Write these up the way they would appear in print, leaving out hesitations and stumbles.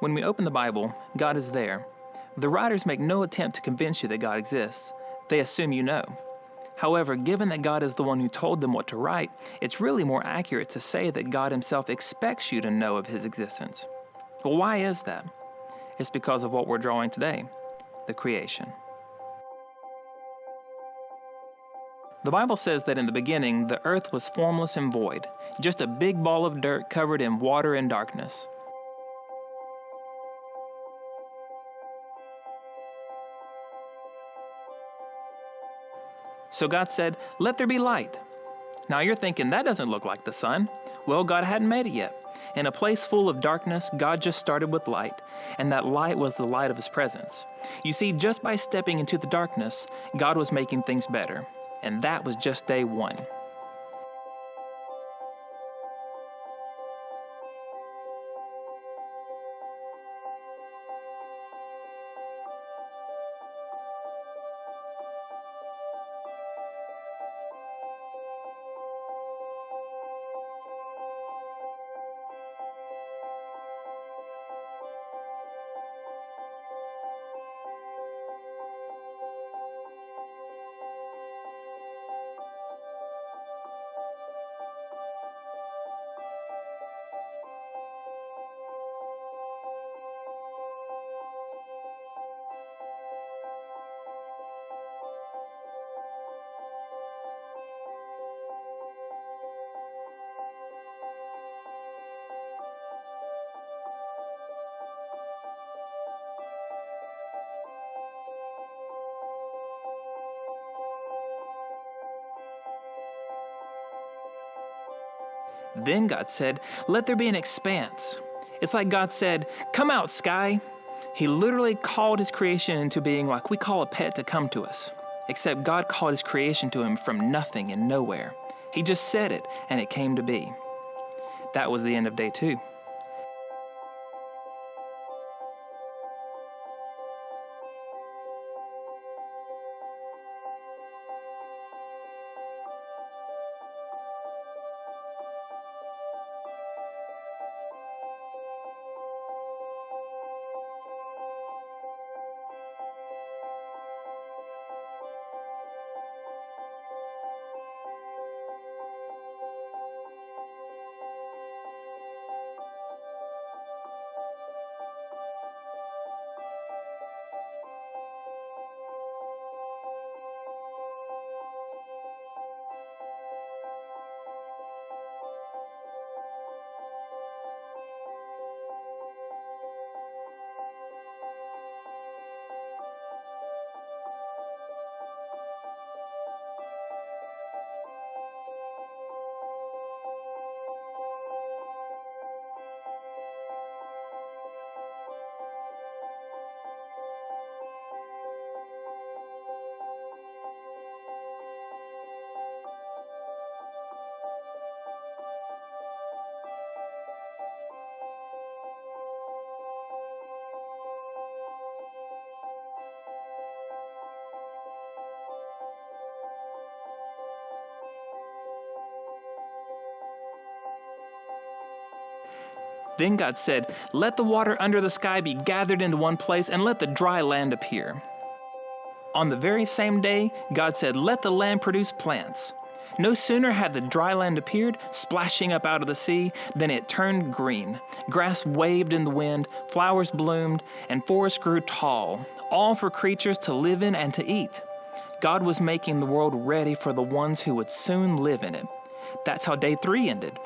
When we open the Bible, God is there. The writers make no attempt to convince you that God exists. They assume you know. However, given that God is the one who told them what to write, it's really more accurate to say that God himself expects you to know of his existence. Well, why is that? It's because of what we're drawing today, the creation. The Bible says that in the beginning, the earth was formless and void, just a big ball of dirt covered in water and darkness. So God said, "Let there be light." Now you're thinking, that doesn't look like the sun. Well, God hadn't made it yet. In a place full of darkness, God just started with light, and that light was the light of his presence. You see, just by stepping into the darkness, God was making things better. And that was just day one. Then God said, "Let there be an expanse." It's like God said, "Come out, sky." He literally called his creation into being like we call a pet to come to us. Except God called his creation to him from nothing and nowhere. He just said it, and it came to be. That was the end of day 2. Then God said, "Let the water under the sky be gathered into one place, and let the dry land appear." On the very same day, God said, "Let the land produce plants." No sooner had the dry land appeared, splashing up out of the sea, than it turned green. Grass waved in the wind, flowers bloomed, and forests grew tall, all for creatures to live in and to eat. God was making the world ready for the ones who would soon live in it. That's how day 3 ended.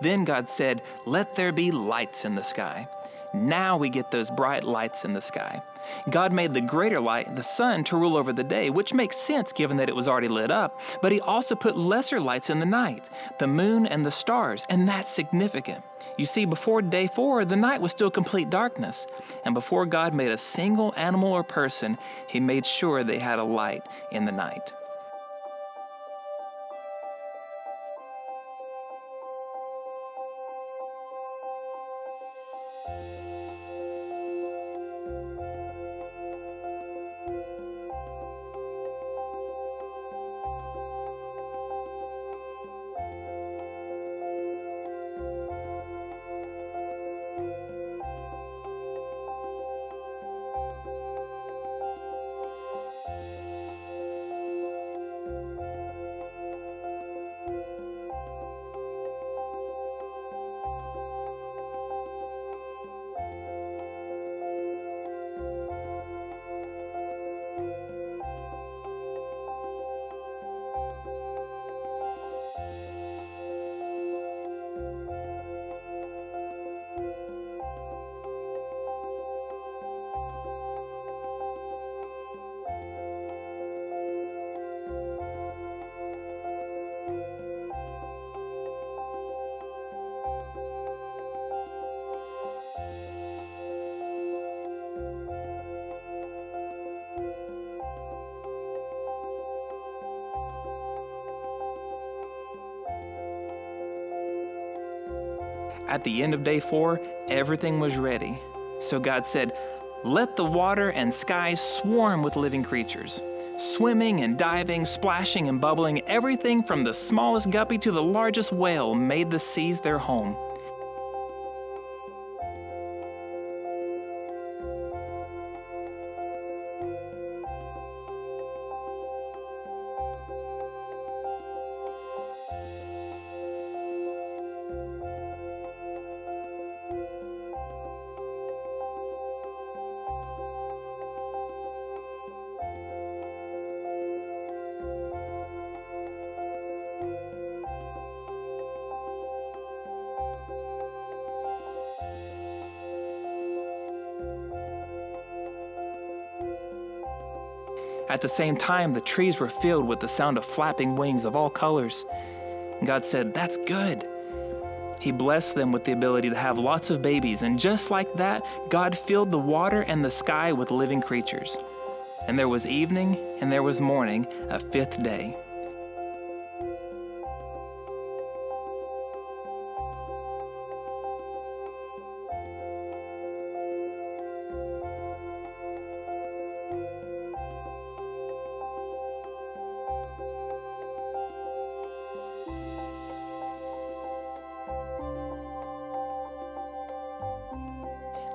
Then God said, "Let there be lights in the sky." Now we get those bright lights in the sky. God made the greater light, the sun, to rule over the day, which makes sense given that it was already lit up, but He also put lesser lights in the night, the moon and the stars, and that's significant. You see, before day 4, the night was still complete darkness, and before God made a single animal or person, He made sure they had a light in the night. At the end of day 4, everything was ready. So God said, "Let the water and skies swarm with living creatures." Swimming and diving, splashing and bubbling, everything from the smallest guppy to the largest whale made the seas their home. At the same time, the trees were filled with the sound of flapping wings of all colors. God said, "That's good." He blessed them with the ability to have lots of babies, and just like that, God filled the water and the sky with living creatures. And there was evening and there was morning, a 5th day.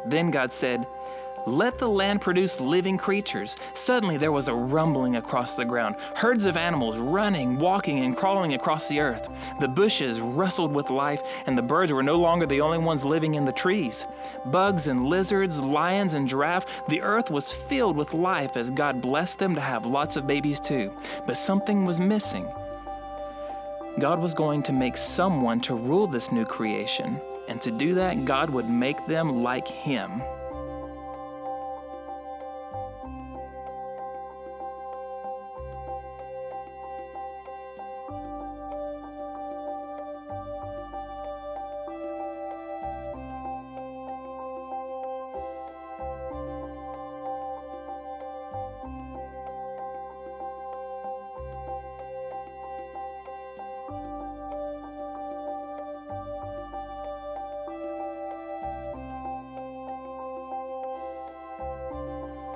Then God said, "Let the land produce living creatures." Suddenly there was a rumbling across the ground, herds of animals running, walking, and crawling across the earth. The bushes rustled with life, and the birds were no longer the only ones living in the trees. Bugs and lizards, lions and giraffe, the earth was filled with life as God blessed them to have lots of babies too. But something was missing. God was going to make someone to rule this new creation. And to do that, God would make them like Him.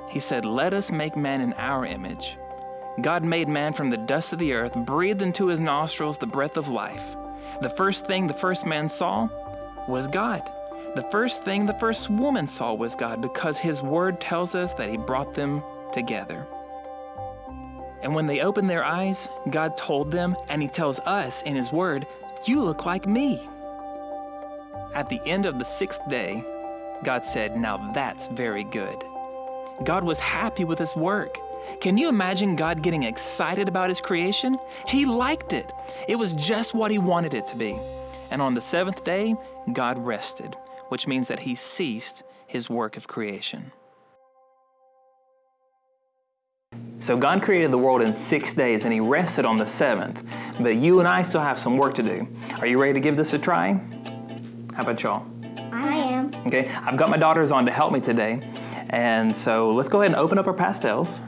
He said, "Let us make man in our image." God made man from the dust of the earth, breathed into his nostrils the breath of life. The first thing the first man saw was God. The first thing the first woman saw was God, because His word tells us that He brought them together. And when they opened their eyes, God told them, and He tells us in His word, "You look like me." At the end of the 6th day, God said, "Now that's very good." God was happy with His work. Can you imagine God getting excited about His creation? He liked it. It was just what He wanted it to be. And on the seventh day, God rested, which means that he ceased his work of creation. So God created the world in 6 days and he rested on the seventh. But you and I still have some work to do. Are you ready to give this a try? How about y'all? I am. Okay, I've got my daughters on to help me today. And so let's go ahead and open up our pastels.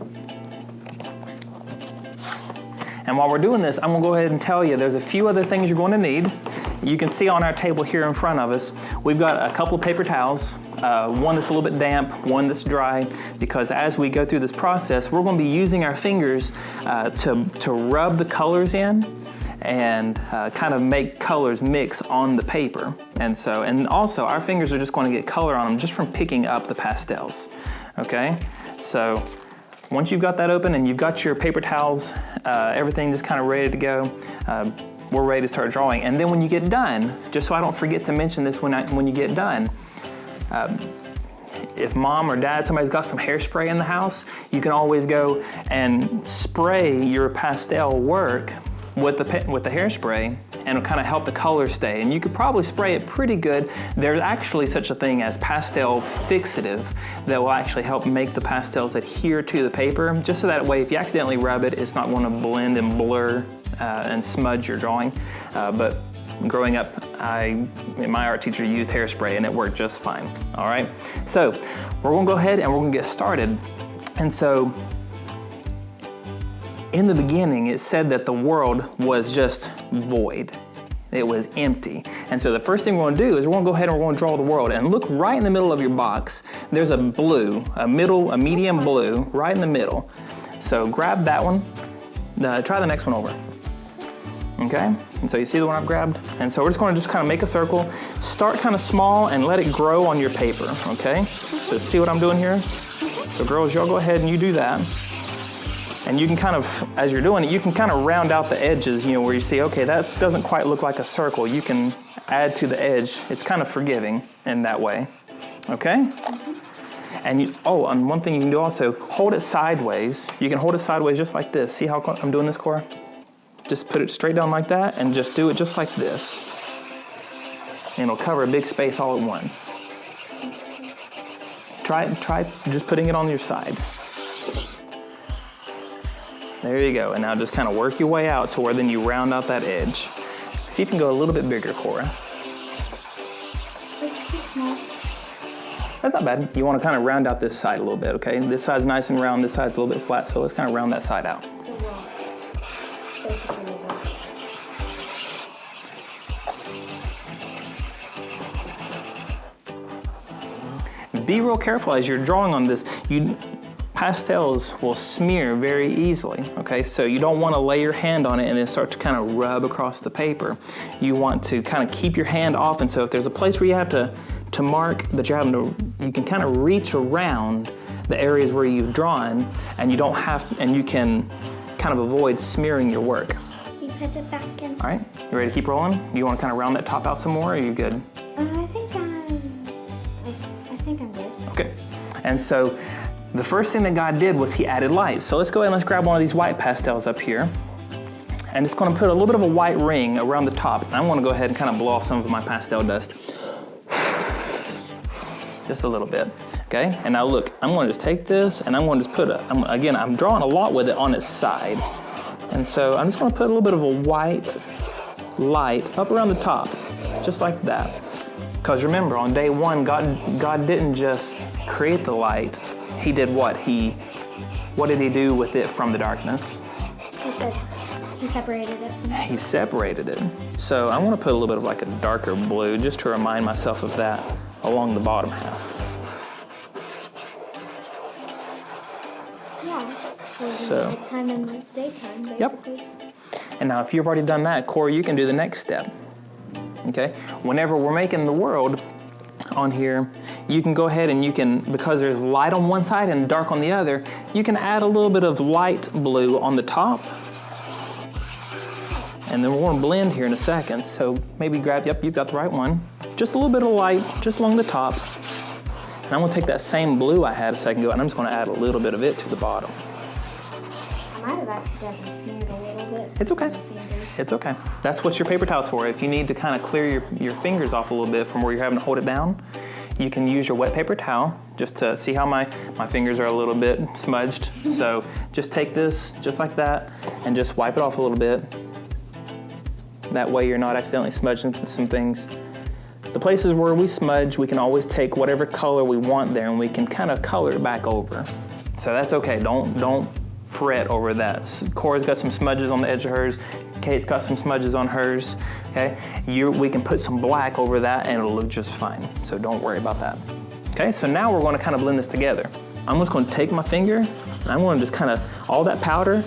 And while we're doing this, I'm going to go ahead and tell you there's a few other things you're going to need. You can see on our table here in front of us, we've got a couple of paper towels, one that's a little bit damp, one that's dry, because as we go through this process, we're going to be using our fingers to rub the colors in and kind of make colors mix on the paper. And also our fingers are just going to get color on them just from picking up the pastels, okay? So once you've got that open and you've got your paper towels, everything just kind of ready to go, we're ready to start drawing. And then when you get done, just so I don't forget to mention this when you get done, if mom or dad, somebody's got some hairspray in the house, you can always go and spray your pastel work with the hairspray, and it'll kind of help the color stay. And you could probably spray it pretty good. There's actually such a thing as pastel fixative that will actually help make the pastels adhere to the paper, just so that way if you accidentally rub it, it's not going to blend and blur and smudge your drawing. But growing up, my art teacher used hairspray and it worked just fine. All right, so we're going to go ahead and we're going to get started. And so in the beginning, it said that the world was just void. It was empty. And so the first thing we're going to do is we're going to go ahead and we're going to draw the world. And look right in the middle of your box. There's a blue, a medium blue, right in the middle. So grab that one. Try the next one over. Okay? And so you see the one I've grabbed? And so we're just going to just kind of make a circle. Start kind of small and let it grow on your paper. Okay? So see what I'm doing here? So girls, y'all go ahead and you do that. And you can kind of, as you're doing it, you can kind of round out the edges, you know, where you see, okay, that doesn't quite look like a circle. You can add to the edge. It's kind of forgiving in that way, okay? And and one thing you can do also, hold it sideways. You can hold it sideways just like this. See how I'm doing this, Cora? Just put it straight down like that and just do it just like this. And it'll cover a big space all at once. Try just putting it on your side. There you go, and now just kind of work your way out to where then you round out that edge. See if you can go a little bit bigger, Cora. It's too small. That's not bad. You want to kind of round out this side a little bit, okay? This side's nice and round, this side's a little bit flat, so let's kind of round that side out. Be real careful as you're drawing on this. Pastels will smear very easily, okay? So you don't want to lay your hand on it and then start to kind of rub across the paper. You want to kind of keep your hand off, and so if there's a place where you have to mark, but you can kind of reach around the areas where you've drawn, and you can kind of avoid smearing your work. You put it back in. All right, you ready to keep rolling? You want to kind of round that top out some more, or are you good? I think I'm good. Okay, and so the first thing that God did was he added light. So let's go ahead and let's grab one of these white pastels up here. And it's going to put a little bit of a white ring around the top. And I'm going to go ahead and kind of blow off some of my pastel dust. Just a little bit, okay? And now look, I'm going to just take this and I'm going to just I'm drawing a lot with it on its side. And so I'm just going to put a little bit of a white light up around the top, just like that. Because remember, on day one, God didn't just create the light. He did what? What did he do with it from the darkness? He separated it. He separated it. So I want to put a little bit of like a darker blue just to remind myself of that along the bottom half. Yeah. So Nighttime and daytime, basically. Yep. And now if you've already done that, Corey, you can do the next step. Okay? Whenever we're making the world on here, you can go ahead and you can, because there's light on one side and dark on the other, you can add a little bit of light blue on the top. And then we're going to blend here in a second. So maybe grab, yep, you've got the right one. Just a little bit of light, just along the top. And I'm going to take that same blue I had a second ago, and I'm just going to add a little bit of it to the bottom. I might have accidentally smeared a little bit. It's okay. with my fingers. It's okay. That's what your paper towel's for. If you need to kind of clear your fingers off a little bit from where you're having to hold it down, you can use your wet paper towel just to see how my fingers are a little bit smudged. So just take this just like that and just wipe it off a little bit. That way you're not accidentally smudging some things. The places where we smudge, we can always take whatever color we want there and we can kind of color it back over. So that's okay. Don't fret over that. Cora's got some smudges on the edge of hers. Kate's got some smudges on hers. Okay, we can put some black over that and it'll look just fine. So don't worry about that. Okay, so now we're going to kind of blend this together. I'm just going to take my finger and I'm going to just kind of, all that powder,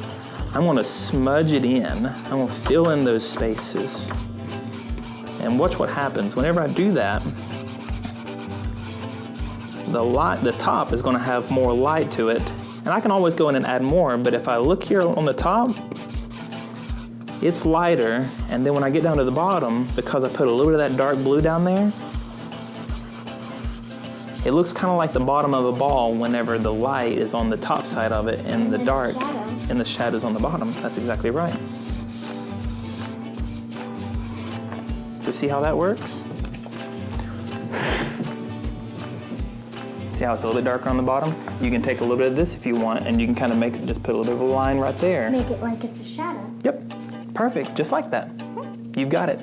I'm going to smudge it in. I'm going to fill in those spaces. And watch what happens. Whenever I do that, the top is going to have more light to it. And I can always go in and add more, but if I look here on the top, it's lighter. And then when I get down to the bottom, because I put a little bit of that dark blue down there, it looks kind of like the bottom of a ball whenever the light is on the top side of it and the dark and the shadows on the bottom. That's exactly right. So see how that works? See how it's a little bit darker on the bottom? You can take a little bit of this if you want, and you can kind of make it, just put a little bit of a line right there. Make it like it's a shadow. Yep, perfect, just like that. You've got it.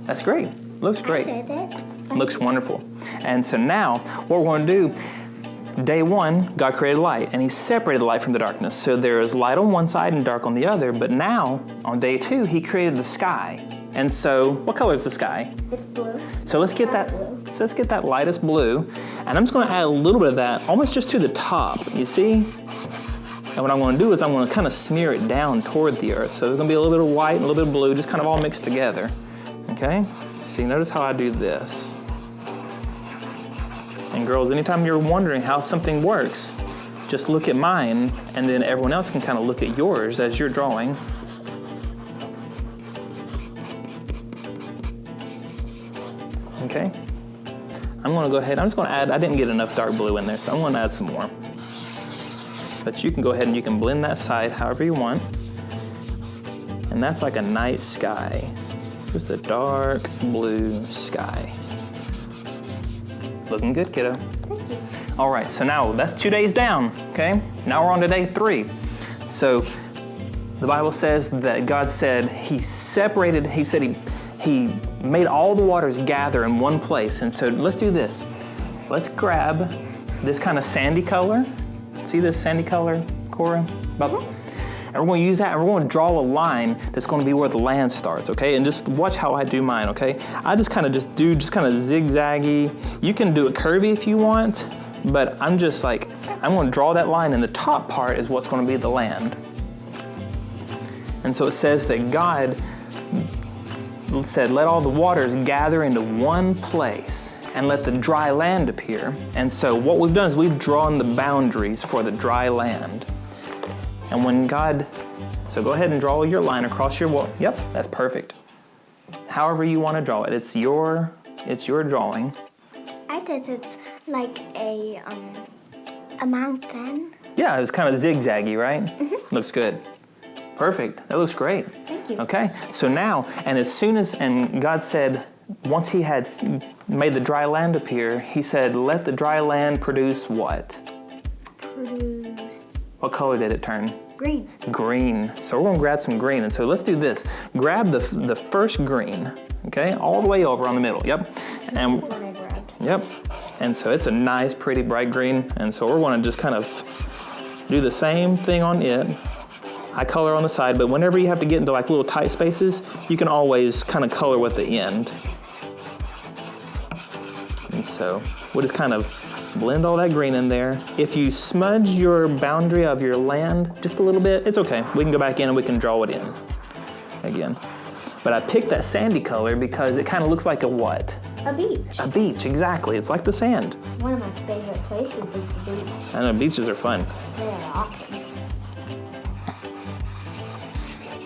That's great, looks great. I did it. Looks wonderful. And so now, what we're going to do, day one, God created light, and he separated the light from the darkness. So there is light on one side and dark on the other, but now, on day two, he created the sky. And so, what color is the sky? It's blue. So let's get that. So let's get that lightest blue, and I'm just going to add a little bit of that, almost just to the top. You see? And what I'm going to do is I'm going to kind of smear it down toward the earth. So there's going to be a little bit of white and a little bit of blue, just kind of all mixed together. Okay? See, notice how I do this. And girls, anytime you're wondering how something works, just look at mine, and then everyone else can kind of look at yours as you're drawing. Okay, I'm going to go ahead, I'm just going to add, I didn't get enough dark blue in there, so I'm going to add some more. But you can go ahead and you can blend that side however you want. And that's like a night sky. Just a dark blue sky. Looking good, kiddo. Thank you. All right, so now that's 2 days down, okay? Now we're on to day 3. So the Bible says that God said he separated, he said he made all the waters gather in one place. And so let's do this. Let's grab this kind of sandy color. See this sandy color, Cora? And we're going to use that and we're going to draw a line that's going to be where the land starts, okay? And just watch how I do mine, okay? I just kind of zigzaggy. You can do it curvy if you want, but I'm just like, I'm going to draw that line and the top part is what's going to be the land. And so it says that God said, let all the waters gather into one place and let the dry land appear. And so what we've done is we've drawn the boundaries for the dry land. And when God, so go ahead and draw your line across your wall. Yep, that's perfect. However you want to draw it, it's your drawing. I did it like a mountain. Yeah, it's kind of zigzaggy, right? Mm-hmm. Looks good. Perfect, that looks great. Thank you. Okay, so now, and God said, once he had made the dry land appear, he said, let the dry land produce what? What color did it turn? Green. Green. So we're going to grab some green. And so let's do this. Grab the first green, okay? All the way over on the middle. Yep. And That's what I grabbed. Yep. And so it's a nice, pretty, bright green. And so we're going to just kind of do the same thing on it. I color on the side, but whenever you have to get into like little tight spaces, you can always kind of color with the end. And so we'll just kind of blend all that green in there. If you smudge your boundary of your land just a little bit, it's okay. We can go back in and we can draw it in again. But I picked that sandy color because it kind of looks like a what? A beach. A beach, exactly. It's like the sand. One of my favorite places is the beach. I know, beaches are fun. They're awesome.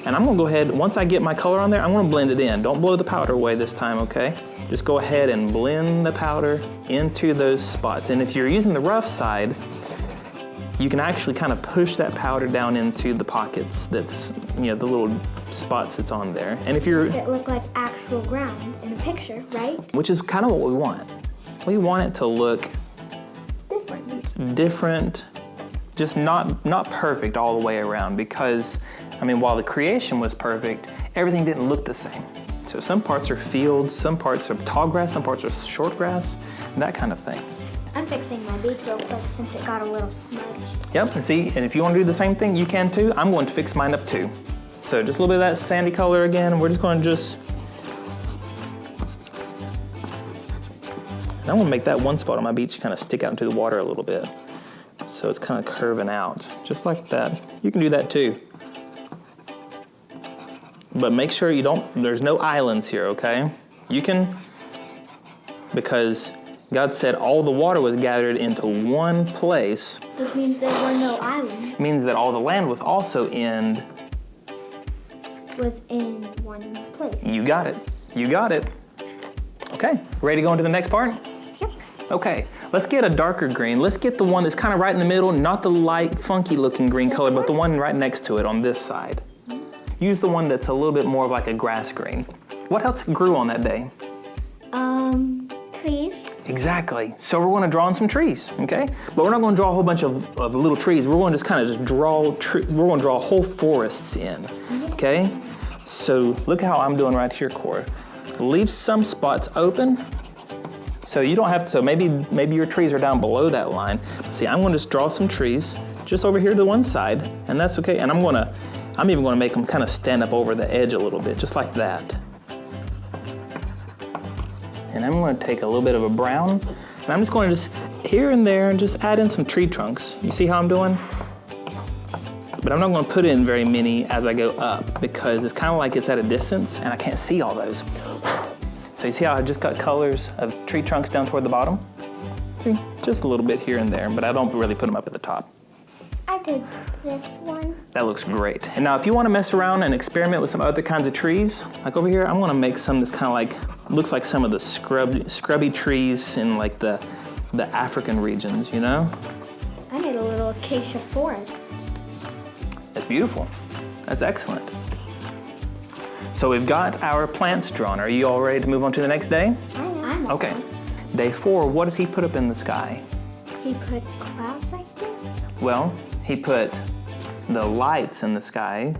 And I'm gonna go ahead, once I get my color on there, I'm gonna blend it in. Don't blow the powder away this time, okay? Just go ahead and blend the powder into those spots. And if you're using the rough side, you can actually kind of push that powder down into the pockets that's, the little spots that's on there. And if you're... It look like actual ground in a picture, right? Which is kind of what we want. We want it to look different, just not perfect all the way around, because, while the creation was perfect, everything didn't look the same. So some parts are fields, some parts are tall grass, some parts are short grass, that kind of thing. I'm fixing my beach real quick since it got a little smudged. Yep, and see, and if you want to do the same thing, you can too. I'm going to fix mine up too. So just a little bit of that sandy color again. We're just going to and I'm going to make that one spot on my beach kind of stick out into the water a little bit. So it's kind of curving out, just like that. You can do that too. But make sure there's no islands here, okay? You can, because God said all the water was gathered into one place. Which means there were no islands. It means that all the land was also was in one place. You got it. You got it. Okay, ready to go into the next part? Yep. Okay, let's get a darker green. Let's get the one that's kind of right in the middle, not the light, funky looking green color, but the one right next to it on this side. Use the one that's a little bit more of like a grass green. What else grew on that day? Trees. Exactly. So we're going to draw on some trees, okay? But we're not going to draw a whole bunch of little trees. We're going to just kind of draw. We're going to draw whole forests in, okay? So look how I'm doing right here, Cora. Leave some spots open, so you don't have to. So maybe your trees are down below that line. See, I'm going to just draw some trees just over here to one side, and that's okay. And I'm even going to make them kind of stand up over the edge a little bit, just like that. And I'm going to take a little bit of a brown, and I'm just going to here and there and just add in some tree trunks. You see how I'm doing? But I'm not going to put in very many as I go up, because it's kind of like it's at a distance and I can't see all those. So you see how I just got colors of tree trunks down toward the bottom? See, just a little bit here and there, but I don't really put them up at the top. I did this one. That looks great. And now if you want to mess around and experiment with some other kinds of trees, like over here, I'm going to make some that's kind of like, looks like some of the scrubby trees in like the African regions, you know? I need a little acacia forest. That's beautiful. That's excellent. So we've got our plants drawn. Are you all ready to move on to the next day? I'm okay. Day 4, what did he put up in the sky? He put clouds, I think. Well, he put the lights in the sky,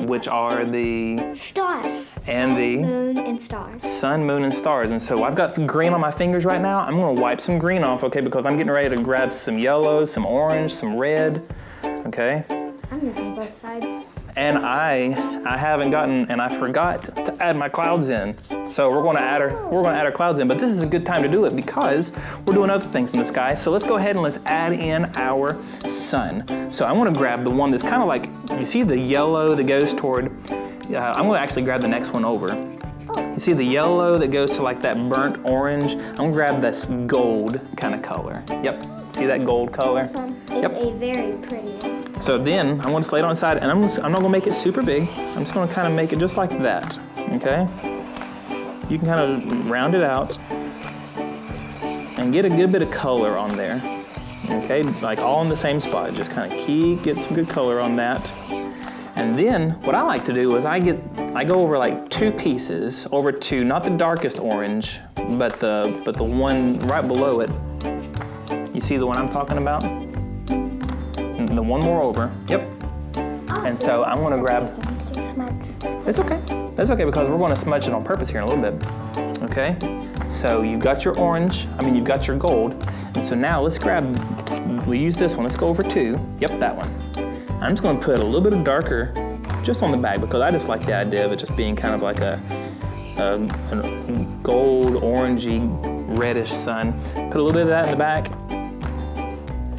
which are the stars. And the moon and stars. Sun, moon, and stars. And so I've got green on my fingers right now. I'm going to wipe some green off, okay, because I'm getting ready to grab some yellow, some orange, some red, okay? I'm using both sides. And I haven't gotten, and I forgot to add my clouds in. So we're going to add our clouds in, but this is a good time to do it because we're doing other things in the sky. So let's go ahead and let's add in our sun. So I want to grab the one that's kind of like, you see the yellow that goes toward, I'm going to actually grab the next one over. You see the yellow that goes to like that burnt orange? I'm going to grab this gold kind of color. Yep, see that gold color? It's a very pretty one. So then I'm going to lay it on the side, and I'm not going to make it super big. I'm just going to kind of make it just like that, okay? You can kind of round it out and get a good bit of color on there, okay? Like all in the same spot. Just kind of get some good color on that. And then what I like to do is I go over like 2 pieces over to not the darkest orange, but the one right below it. You see the one I'm talking about? The one more over. Yep. And so I'm going to grab. It's okay. That's okay because we're going to smudge it on purpose here in a little bit. Okay. So you've got your orange. You've got your gold. And so now let's grab. We use this one. Let's go over 2. Yep, that one. I'm just going to put a little bit of darker just on the back because I just like the idea of it just being kind of like a gold, orangey, reddish sun. Put a little bit of that in the back.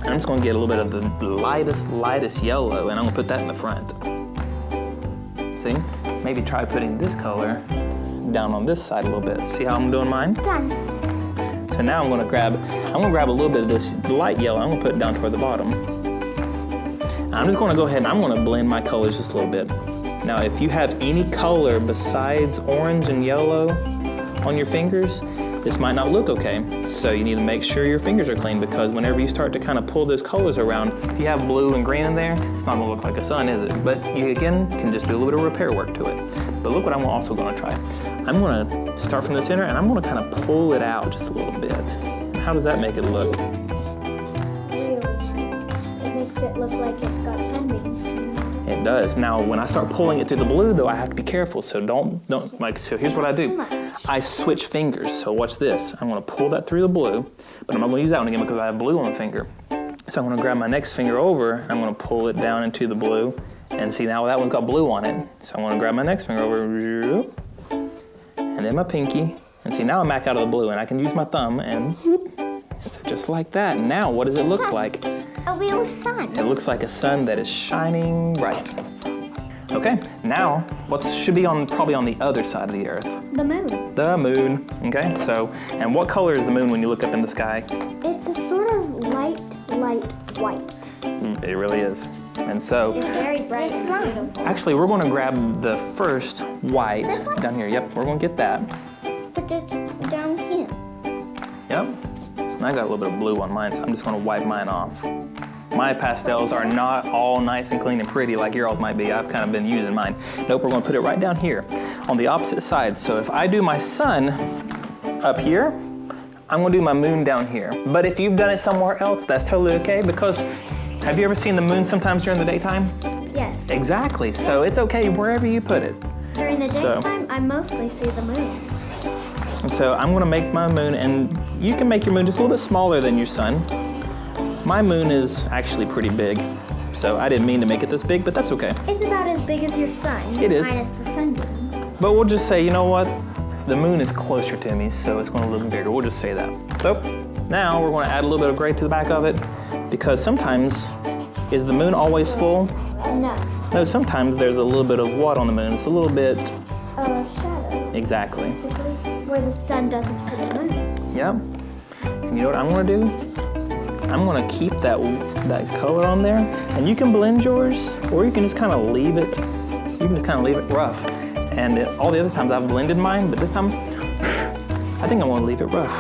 I'm just going to get a little bit of the lightest yellow, and I'm going to put that in the front. See? Maybe try putting this color down on this side a little bit. See how I'm doing mine? Done. So now I'm going to grab a little bit of this light yellow. I'm going to put it down toward the bottom. I'm just going to go ahead and I'm going to blend my colors just a little bit. Now, if you have any color besides orange and yellow on your fingers, this might not look okay. So you need to make sure your fingers are clean, because whenever you start to kind of pull those colors around, if you have blue and green in there, it's not gonna look like a sun, is it? But you again can just do a little bit of repair work to it. But look what I'm also gonna try. I'm gonna start from the center and I'm gonna kind of pull it out just a little bit. How does that make it look? Really nice. It makes it look like it's got sunbeams. It does. Now, when I start pulling it through the blue, though, I have to be careful. So don't like. So here's what I do. I switch fingers. So watch this. I'm gonna pull that through the blue, but I'm not gonna use that one again because I have blue on the finger. So I'm gonna grab my next finger over. And I'm gonna pull it down into the blue, and see now that one's got blue on it. So I'm gonna grab my next finger over, and then my pinky, and see now I'm back out of the blue, and I can use my thumb and so just like that. Now, what does it look like? A real sun. It looks like a sun that is shining bright. Okay, now what should be probably on the other side of the earth? The moon. The moon. Okay, so, and what color is the moon when you look up in the sky? It's a sort of light white. It really is. And so, It's very bright and beautiful. actually we're gonna grab the first white down here. Yep, we're gonna get that. Put it down here. Yep. And I got a little bit of blue on mine, so I'm just gonna wipe mine off. My pastels are not all nice and clean and pretty like yours might be. I've kind of been using mine. Nope, we're gonna put it right down here on the opposite side. So if I do my sun up here, I'm gonna do my moon down here. But if you've done it somewhere else, that's totally okay, because have you ever seen the moon sometimes during the daytime? Yes. Exactly, so it's okay wherever you put it. During the So- daytime, I mostly see the moon. And so I'm gonna make my moon, and you can make your moon just a little bit smaller than your sun. My moon is actually pretty big, so I didn't mean to make it this big, but that's okay. It's about as big as your sun. It is. Minus the sunbeams. But we'll just say, you know what? The moon is closer to me, so it's gonna look bigger. We'll just say that. So now we're gonna add a little bit of gray to the back of it, because sometimes, is the moon always full? No. No, sometimes there's a little bit of what on the moon? It's a little bit, Shadow. exactly. Where the sun doesn't hit the moon. Yep. And you know what I'm gonna do? I'm gonna keep that color on there, and you can blend yours, or you can just kind of leave it. You can just kind of leave it rough. And all the other times I've blended mine, but this time I think I want to leave it rough.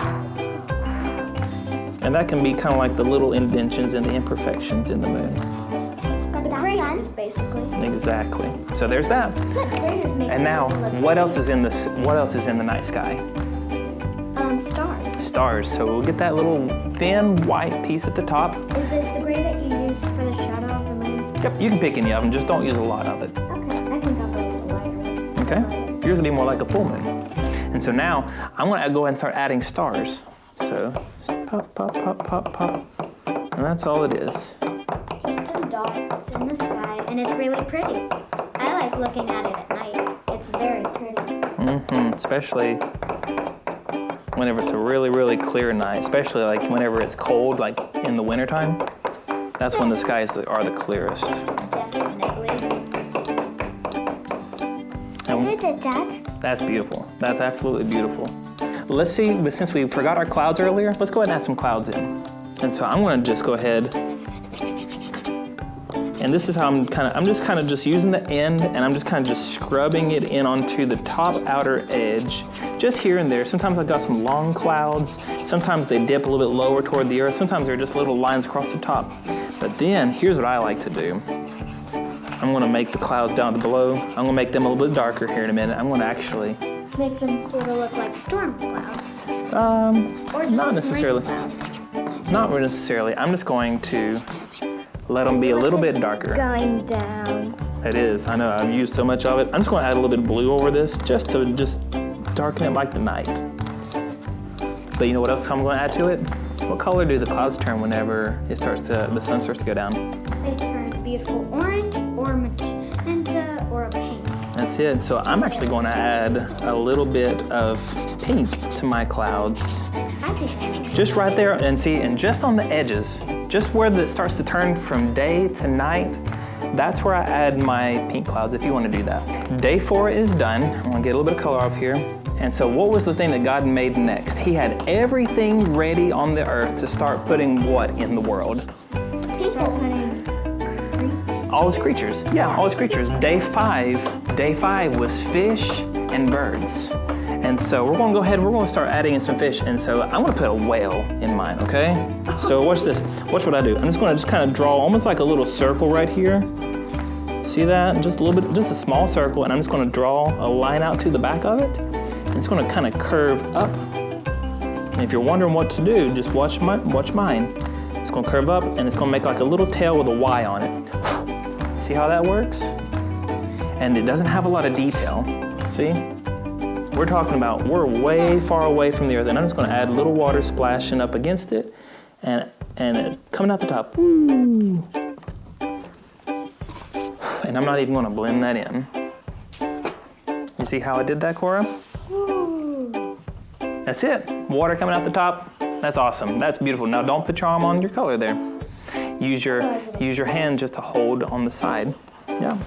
And that can be kind of like the little indentions and the imperfections in the moon. The craters, basically. Exactly. So there's that. Craters make And now, it look what else is in the night sky? Stars. Stars. So we'll get that little thin white piece at the top. Is this the gray that you used for the shadow of the moon? Yep, you can pick any of them, just don't use a lot of it. Okay, I think I'll go with the lighter. Okay? Yours will be more like a full moon. And so now, I'm gonna go ahead and start adding stars. So, pop, pop, pop, pop, pop. And that's all it is. Just some dots in the sky, and it's really pretty. I like looking at it at night. It's very pretty. Especially whenever it's a really, really clear night, especially like whenever it's cold, like in the wintertime. That's when the skies are the clearest. Definitely. And Did it, Dad? that's beautiful. That's absolutely beautiful. Let's see, but since we forgot our clouds earlier, let's go ahead and add some clouds in. And so I'm gonna just go ahead, and this is how I'm just kind of using the end, and I'm just kind of just scrubbing it in onto the top outer edge, just here and there. Sometimes I've got some long clouds, sometimes they dip a little bit lower toward the earth, sometimes they're just little lines across the top. But then, here's what I like to do. I'm gonna make the clouds down below, I'm gonna make them a little bit darker here in a minute. I'm gonna actually, Make them sort of look like storm clouds. Or just not necessarily. rain clouds. Not necessarily. I'm just going to let them be a little bit darker. Going down. It is, I know, I've used so much of it. I'm just gonna add a little bit of blue over this just to darken it like the night. But you know what else I'm gonna add to it? What color do the clouds turn whenever the sun starts to go down? They turn beautiful orange or magenta or a pink. That's it. So I'm actually going to add a little bit of pink to my clouds. I think I can. Just right there, and see, and just on the edges, just where it starts to turn from day to night, that's where I add my pink clouds, if you want to do that. Day 4 is done. I'm going to get a little bit of color off here. And so what was the thing that God made next? He had everything ready on the earth to start putting what in the world? People putting All his creatures. Yeah, all his creatures. Day 5 was fish and birds. And so we're gonna go ahead and we're gonna start adding in some fish. And so I'm gonna put a whale in mine, okay? So watch this. Watch what I do. I'm just gonna kind of draw almost like a little circle right here. See that? Just a little bit, just a small circle, and I'm just gonna draw a line out to the back of it. And it's gonna kind of curve up. And if you're wondering what to do, just watch mine. It's gonna curve up and it's gonna make like a little tail with a Y on it. See how that works? And it doesn't have a lot of detail, see? We're talking about, we're way far away from the earth, and I'm just gonna add a little water splashing up against it and it coming out the top. Woo. And I'm not even gonna blend that in. You see how I did that, Cora? That's it, water coming out the top. That's awesome, that's beautiful. Now don't put your arm on your color there. Use your hand just to hold on the side. Yeah,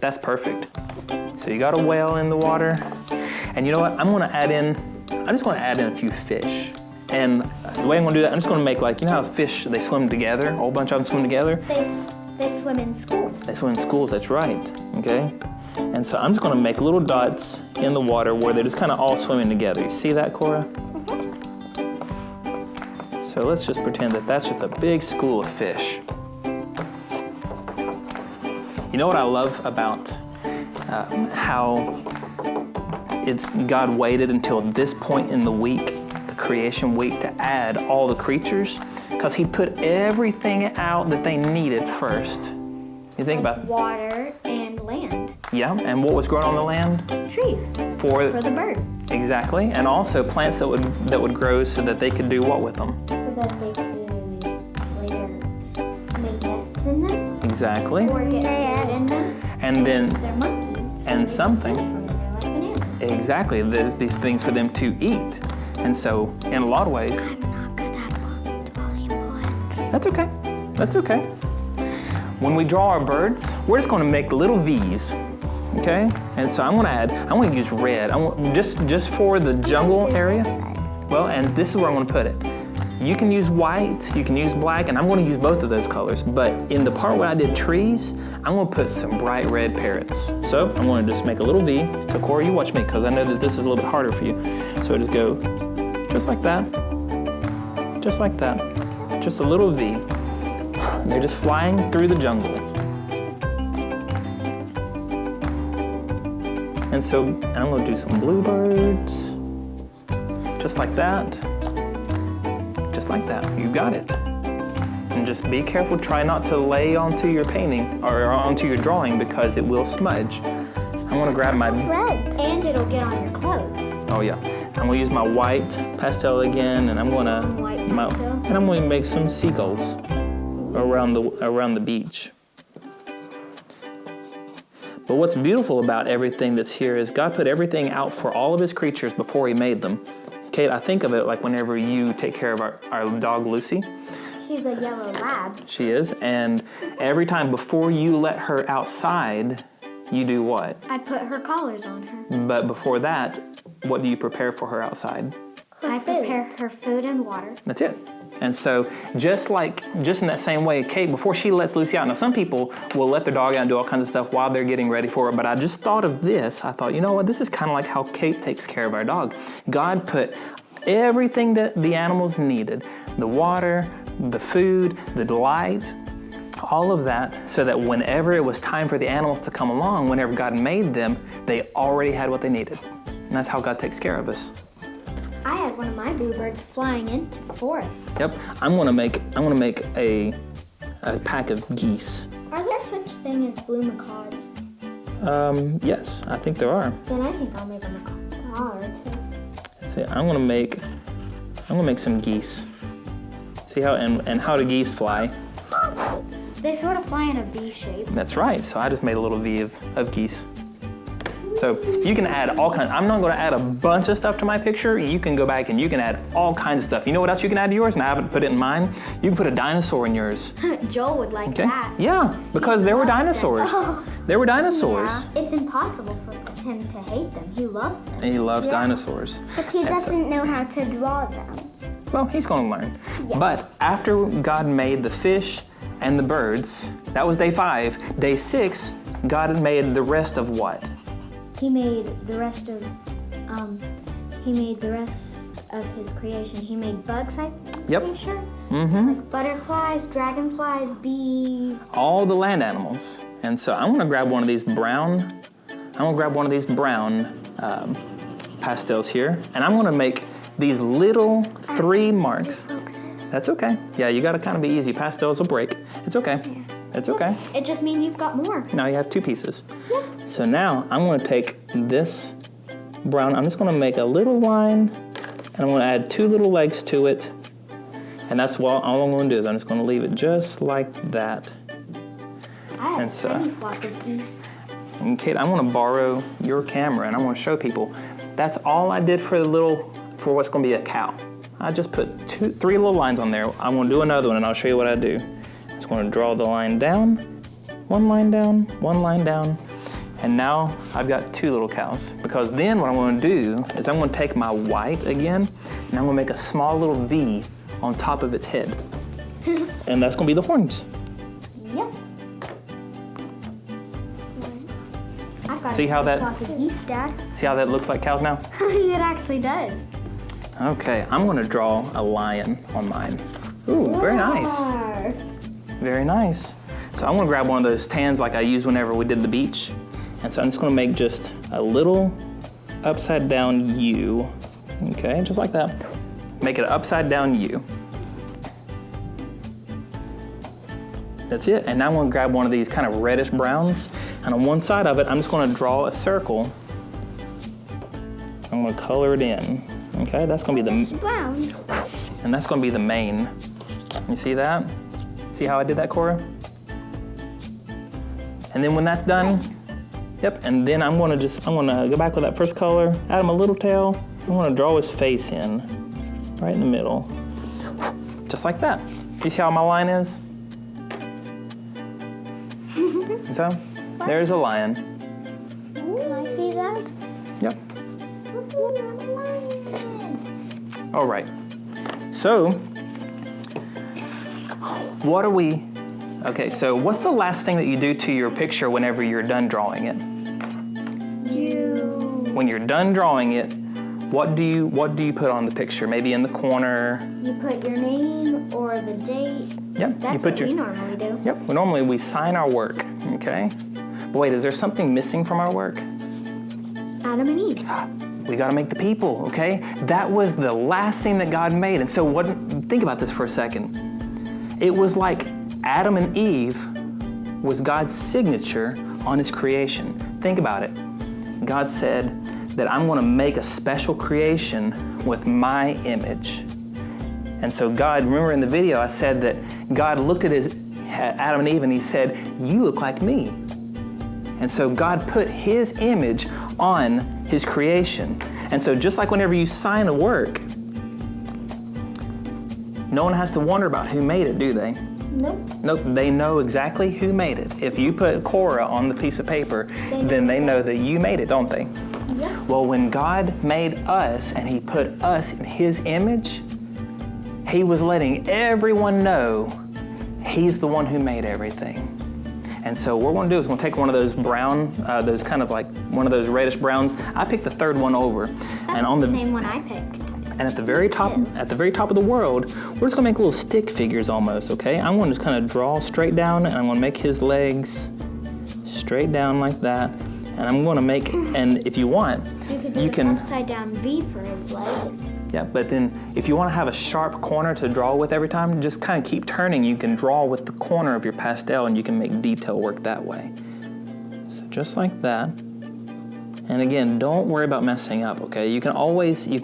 that's perfect. So you got a whale in the water. And you know what, I'm just gonna add in a few fish. And the way I'm gonna do that, I'm just gonna make like, you know how fish, they swim together, a whole bunch of them swim together? They swim in schools. They swim in schools, that's right, okay? And so I'm just gonna make little dots in the water where they're just kind of all swimming together. You see that, Cora? So let's just pretend that that's just a big school of fish. You know what I love about how God waited until this point in the week, the creation week, to add all the creatures? Because he put everything out that they needed first. You think about water and land. Yeah, and what was growing on the land? Trees. For the birds. Exactly, and also plants that would grow so that they could do what with them? So that they could later make nests in them. Exactly. Or get food in them. And then They're monkeys. And something. They're like bananas. Exactly, these things for them to eat. And so, in a lot of ways. I'm not good at volleyball. That's okay. That's okay. When we draw our birds, we're just going to make little V's. Okay? And so I'm going to use red. Just for the jungle area. Well, and this is where I'm going to put it. You can use white, you can use black, and I'm going to use both of those colors. But in the part where I did trees, I'm going to put some bright red parrots. So I'm going to just make a little V. So Corey, you watch me, because I know that this is a little bit harder for you. So just go just like that. Just like that. Just a little V. And they're just flying through the jungle. And so I'm going to do some bluebirds. Just like that. Just like that, you got it. And just be careful, try not to lay onto your painting or onto your drawing because it will smudge. I'm gonna grab my... Red. And it'll get on your clothes. Oh yeah. I'm gonna use my white pastel again, and I'm gonna... And I'm gonna make some seagulls around the beach. But what's beautiful about everything that's here is God put everything out for all of his creatures before he made them. Kate, I think of it like whenever you take care of our dog, Lucy. She's a yellow lab. She is, and every time before you let her outside, you do what? I put her collars on her. But before that, what do you prepare for her outside? I prepare her food and water. That's it. And so just in that same way, Kate, before she lets Lucy out, now some people will let their dog out and do all kinds of stuff while they're getting ready for it, but I just thought of this. I thought, you know what, this is kind of like how Kate takes care of our dog. God put everything that the animals needed, the water, the food, the delight, all of that, so that whenever it was time for the animals to come along, whenever God made them, they already had what they needed. And that's how God takes care of us. I had one of my bluebirds flying into the forest. Yep, I'm gonna make a pack of geese. Are there such thing as blue macaws? Yes, I think there are. Then I think I'll make a macaw or two. That's it. I'm gonna make some geese. See how and how do geese fly? They sort of fly in a V shape. That's right. So I just made a little V of geese. So you can add all kinds. I'm not going to add a bunch of stuff to my picture. You can go back and you can add all kinds of stuff. You know what else you can add to yours? And I haven't put it in mine. You can put a dinosaur in yours. Joel would like that. Yeah, because there were dinosaurs. There were dinosaurs. Yeah, it's impossible for him to hate them. He loves them. And he loves dinosaurs. But he doesn't know how to draw them. Well, he's going to learn. Yeah. But after God made the fish and the birds, that was day 5. Day 6, God had made the rest of what? He made the rest of He made the rest of his creation. He made bugs, I'm pretty sure. Mm-hmm. Like butterflies, dragonflies, bees. All the land animals. And so I'm gonna grab one of these brown pastels here, and I'm gonna make these little 3 marks. That's okay. Yeah, you gotta kind of be easy. Pastels will break. It's okay. It's okay. It just means you've got more. Now you have 2 pieces. Yep. So now I'm gonna take this brown, I'm just gonna make a little line, and I'm gonna add 2 little legs to it. And that's all I'm gonna do is I'm just gonna leave it just like that. I have And so- a flock of geese. And Kate, I'm gonna borrow your camera and I'm gonna show people. That's all I did for what's gonna be a cow. I just put 3 little lines on there. I'm gonna do another one and I'll show you what I do. I'm just gonna draw the line down, 1 line down, 1 line down, and now I've got 2 little cows. Because then what I'm gonna do is I'm gonna take my white again and I'm gonna make a small little V on top of its head. And that's gonna be the horns. Yep. I've got See how that- flock of geese, Dad. See how that looks like cows now? It actually does. Okay, I'm gonna draw a lion on mine. Ooh, very nice. Arr. Very nice. So I'm gonna grab one of those tans like I used whenever we did the beach. And so I'm just gonna make just a little upside down U. Okay, just like that. Make it an upside down U. That's it. And now I'm gonna grab one of these kind of reddish browns. And on one side of it, I'm just gonna draw a circle. I'm gonna color it in. Okay, that's gonna be the, Brown. and that's gonna be the main. You see that? See how I did that, Cora? And then when that's done, yep, and then I'm gonna go back with that first color, add him a little tail. I'm gonna draw his face in, right in the middle. Just like that. You see how my line is? So, there's a lion. Can I see that? Yep. All right. So, so what's the last thing that you do to your picture whenever you're done drawing it? When you're done drawing it, what do you put on the picture? Maybe in the corner? You put your name or the date. Yep. That's what we normally do. Yep. Well, normally we sign our work, okay? But wait, is there something missing from our work? Adam and Eve. We got to make the people, okay? That was the last thing that God made. And so think about this for a second. It was like Adam and Eve was God's signature on his creation. Think about it. God said that I'm going to make a special creation with my image. And so God, remember in the video I said that God looked at Adam and Eve and he said, "You look like me." And so God put his image on his creation. And so just like whenever you sign a work, no one has to wonder about who made it, do they? Nope. Nope, they know exactly who made it. If you put Cora on the piece of paper, then they know that you made it, don't they? Yep. Well, when God made us and he put us in his image, he was letting everyone know he's the one who made everything. And so what we're gonna do is we're gonna take one of those brown, those kind of like one of those reddish browns. I picked the third one over. That's the same one I picked. And at the very top of the world, we're just gonna make little stick figures almost, okay? I'm gonna just kind of draw straight down and I'm gonna make his legs straight down like that. And I'm gonna make, and if you want, You can do an upside down V for his legs. Yeah, but then if you want to have a sharp corner to draw with every time, just kind of keep turning. You can draw with the corner of your pastel and you can make detail work that way. So just like that. And again, don't worry about messing up, okay? You can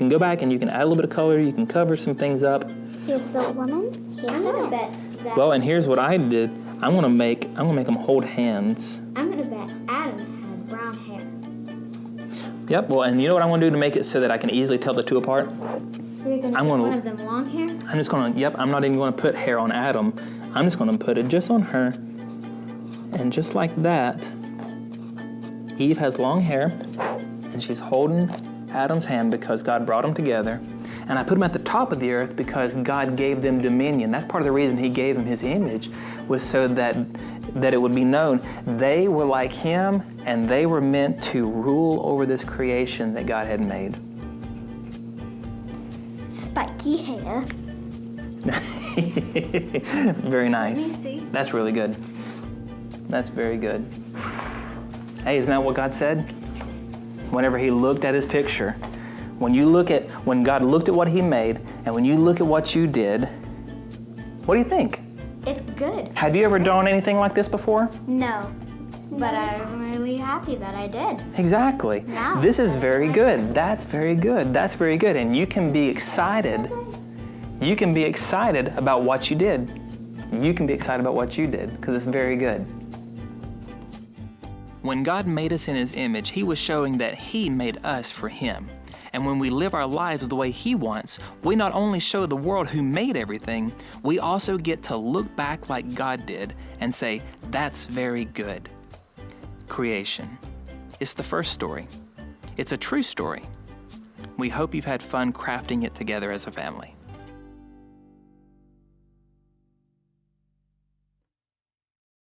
go back and you can add a little bit of color, you can cover some things up. Here's the woman. I'm gonna bet that. Well, and here's what I did. I'm gonna make them hold hands. I'm gonna bet Adam had brown hair. Yep, well, and you know what I'm gonna do to make it so that I can easily tell the two apart? You're gonna put one of them long hair? I'm not even gonna put hair on Adam. I'm just gonna put it just on her. And just like that, Eve has long hair and she's holding Adam's hand because God brought them together. And I put them at the top of the earth because God gave them dominion. That's part of the reason he gave them his image, was so that it would be known they were like him and they were meant to rule over this creation that God had made. spiky hair. Very nice. Let me see. That's really good. That's very good. Hey, isn't that what God said? Whenever he looked at his picture, when God looked at what he made, and when you look at what you did, what do you think? It's good. Have you ever done anything like this before? No, but I'm really happy that I did. Exactly. Now, This is very good. That's very good. That's very good. And you can be excited. You can be excited about what you did. You can be excited about what you did because it's very good. When God made us in his image, he was showing that he made us for him. And when we live our lives the way he wants, we not only show the world who made everything, we also get to look back like God did and say, that's very good. Creation. It's the first story. It's a true story. We hope you've had fun crafting it together as a family.